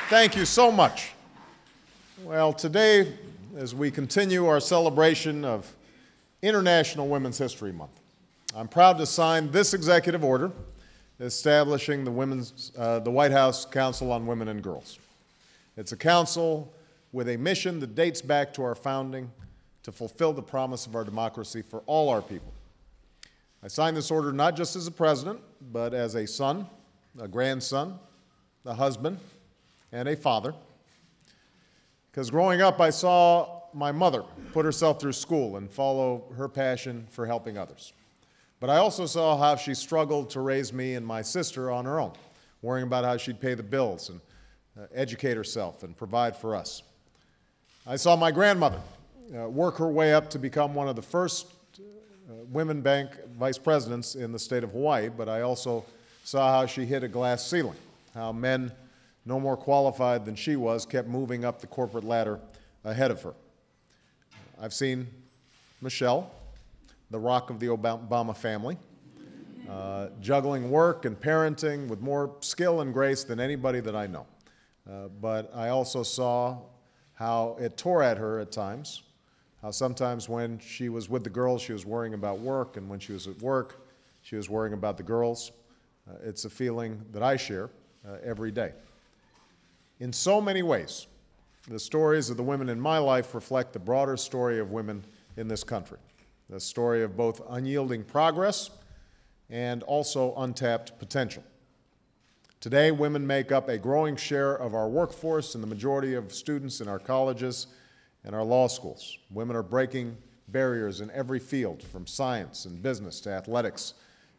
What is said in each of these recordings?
Thank you so much. Well, today, as we continue our celebration of International Women's History Month, I'm proud to sign this executive order establishing the White House Council on Women and Girls. It's a council with a mission that dates back to our founding to fulfill the promise of our democracy for all our people. I signed this order not just as a president, but as a son, a grandson, a husband, and a father. Because growing up, I saw my mother put herself through school and follow her passion for helping others. But I also saw how she struggled to raise me and my sister on her own, worrying about how she'd pay the bills and educate herself and provide for us. I saw my grandmother work her way up to become one of the first women bank vice presidents in the state of Hawaii, but I also saw how she hit a glass ceiling, how men no more qualified than she was kept moving up the corporate ladder ahead of her. I've seen Michelle, the rock of the Obama family, juggling work and parenting with more skill and grace than anybody that I know. But I also saw how it tore at her at times, how sometimes when she was with the girls, she was worrying about work, and when she was at work, she was worrying about the girls. It's a feeling that I share every day. In so many ways, the stories of the women in my life reflect the broader story of women in this country, the story of both unyielding progress and also untapped potential. Today, women make up a growing share of our workforce and the majority of students in our colleges and our law schools. Women are breaking barriers in every field, from science and business to athletics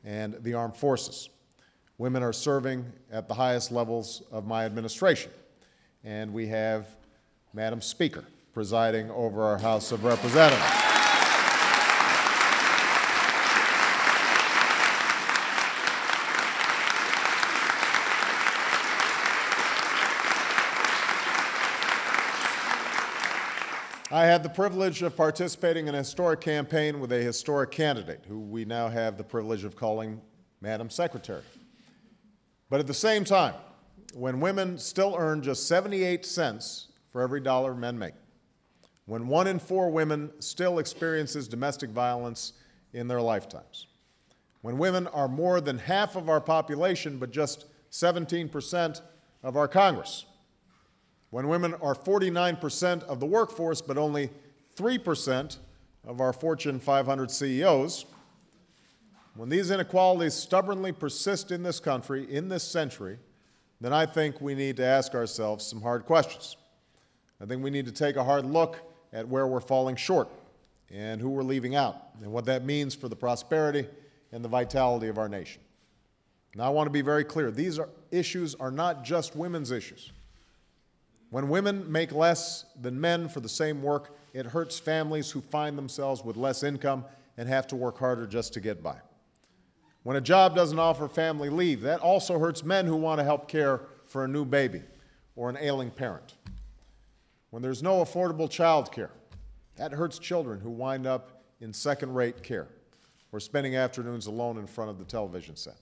and the armed forces. Women are serving at the highest levels of my administration. And we have Madam Speaker presiding over our House of Representatives. I had the privilege of participating in a historic campaign with a historic candidate, who we now have the privilege of calling Madam Secretary. But at the same time, when women still earn just 78 cents for every dollar men make, when 1 in 4 women still experiences domestic violence in their lifetimes, when women are more than half of our population but just 17% of our Congress, when women are 49% of the workforce but only 3% of our Fortune 500 CEOs, when these inequalities stubbornly persist in this country, in this century, then I think we need to ask ourselves some hard questions. I think we need to take a hard look at where we're falling short and who we're leaving out and what that means for the prosperity and the vitality of our nation. Now, I want to be very clear. These issues are not just women's issues. When women make less than men for the same work, it hurts families who find themselves with less income and have to work harder just to get by. When a job doesn't offer family leave, that also hurts men who want to help care for a new baby or an ailing parent. When there's no affordable child care, that hurts children who wind up in second-rate care or spending afternoons alone in front of the television set.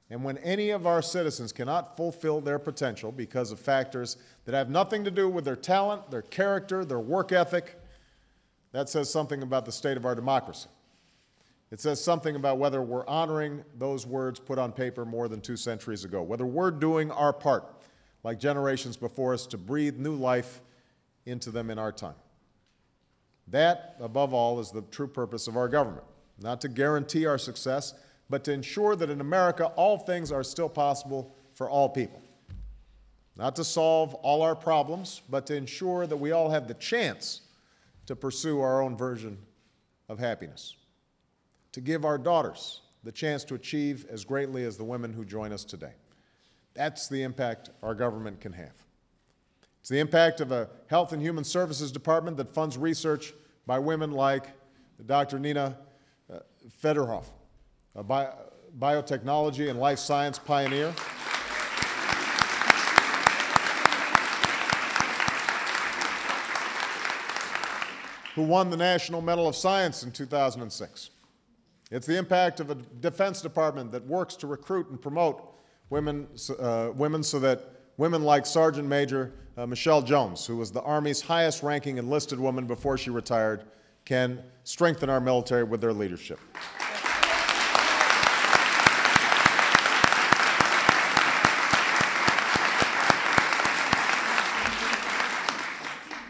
And when any of our citizens cannot fulfill their potential because of factors that have nothing to do with their talent, their character, their work ethic, that says something about the state of our democracy. It says something about whether we're honoring those words put on paper more than 2 centuries ago, whether we're doing our part, like generations before us, to breathe new life into them in our time. That, above all, is the true purpose of our government, not to guarantee our success, but to ensure that in America all things are still possible for all people. Not to solve all our problems, but to ensure that we all have the chance to pursue our own version of happiness. To give our daughters the chance to achieve as greatly as the women who join us today. That's the impact our government can have. It's the impact of a Health and Human Services Department that funds research by women like Dr. Nina Federhoff, a biotechnology and life science pioneer, who won the National Medal of Science in 2006. It's the impact of a Defense Department that works to recruit and promote women so that women like Sergeant Major Michelle Jones, who was the Army's highest-ranking enlisted woman before she retired, can strengthen our military with their leadership.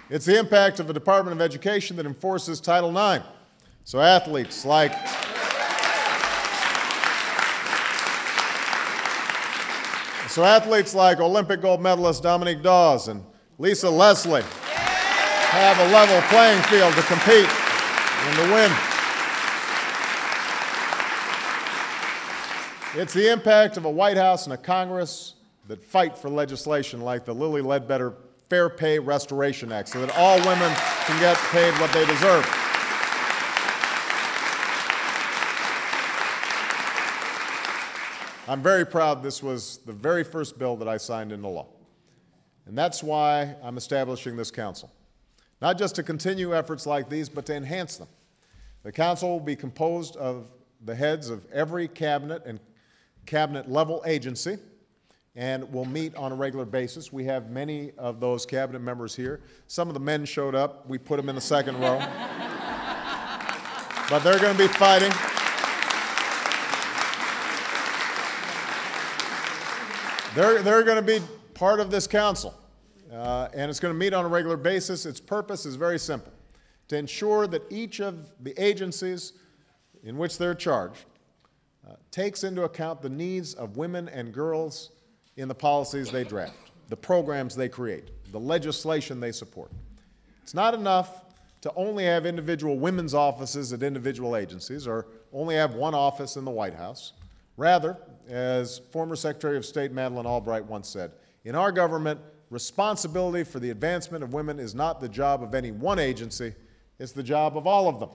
It's the impact of the Department of Education that enforces Title IX. So athletes like Olympic gold medalist Dominique Dawes and Lisa Leslie have a level playing field to compete and to win. It's the impact of a White House and a Congress that fight for legislation like the Lilly Ledbetter Fair Pay Restoration Act so that all women can get paid what they deserve. I'm very proud this was the very first bill that I signed into law. And that's why I'm establishing this council. Not just to continue efforts like these, but to enhance them. The council will be composed of the heads of every cabinet and cabinet-level agency, and will meet on a regular basis. We have many of those cabinet members here. Some of the men showed up. We put them in the second row. But they're going to be fighting. They're going to be part of this council, and it's going to meet on a regular basis. Its purpose is very simple, to ensure that each of the agencies in which they're charged takes into account the needs of women and girls in the policies they draft, the programs they create, the legislation they support. It's not enough to only have individual women's offices at individual agencies or only have one office in the White House. Rather, as former Secretary of State Madeleine Albright once said, in our government, responsibility for the advancement of women is not the job of any one agency, it's the job of all of them.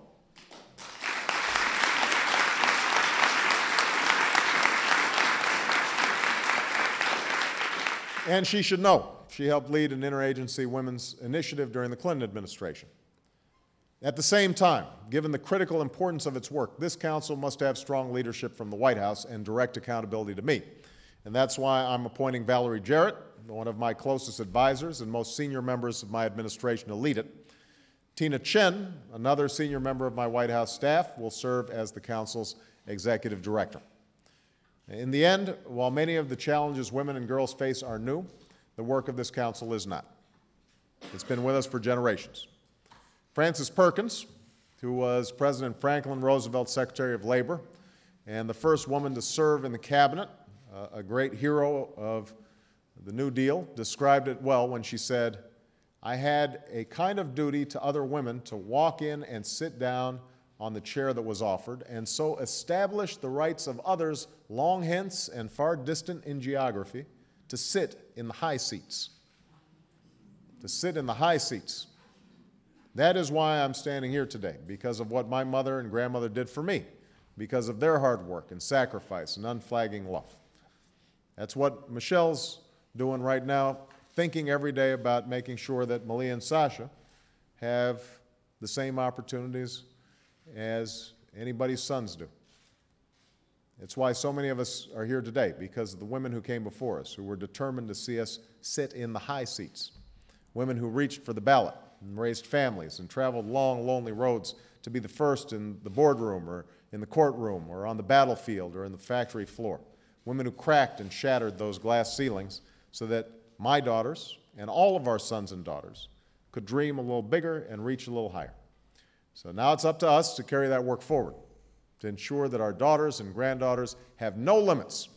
And she should know. She helped lead an interagency women's initiative during the Clinton administration. At the same time, given the critical importance of its work, this council must have strong leadership from the White House and direct accountability to me. And that's why I'm appointing Valerie Jarrett, one of my closest advisors and most senior members of my administration, to lead it. Tina Chen, another senior member of my White House staff, will serve as the council's executive director. In the end, while many of the challenges women and girls face are new, the work of this council is not. It's been with us for generations. Frances Perkins, who was President Franklin Roosevelt's Secretary of Labor and the first woman to serve in the cabinet, a great hero of the New Deal, described it well when she said, "I had a kind of duty to other women to walk in and sit down on the chair that was offered, and so establish the rights of others long hence and far distant in geography to sit in the high seats." To sit in the high seats. That is why I'm standing here today, because of what my mother and grandmother did for me, because of their hard work and sacrifice and unflagging love. That's what Michelle's doing right now, thinking every day about making sure that Malia and Sasha have the same opportunities as anybody's sons do. It's why so many of us are here today, because of the women who came before us, who were determined to see us sit in the high seats. Women who reached for the ballot and raised families and traveled long, lonely roads to be the first in the boardroom or in the courtroom or on the battlefield or in the factory floor. Women who cracked and shattered those glass ceilings so that my daughters and all of our sons and daughters could dream a little bigger and reach a little higher. So now it's up to us to carry that work forward, to ensure that our daughters and granddaughters have no limits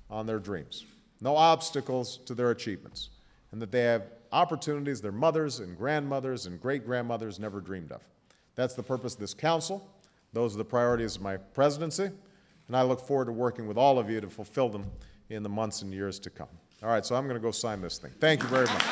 on their dreams, no obstacles to their achievements, and that they have opportunities their mothers and grandmothers and great-grandmothers never dreamed of. That's the purpose of this council. Those are the priorities of my presidency, and I look forward to working with all of you to fulfill them in the months and years to come. All right, so I'm going to go sign this thing. Thank you very much.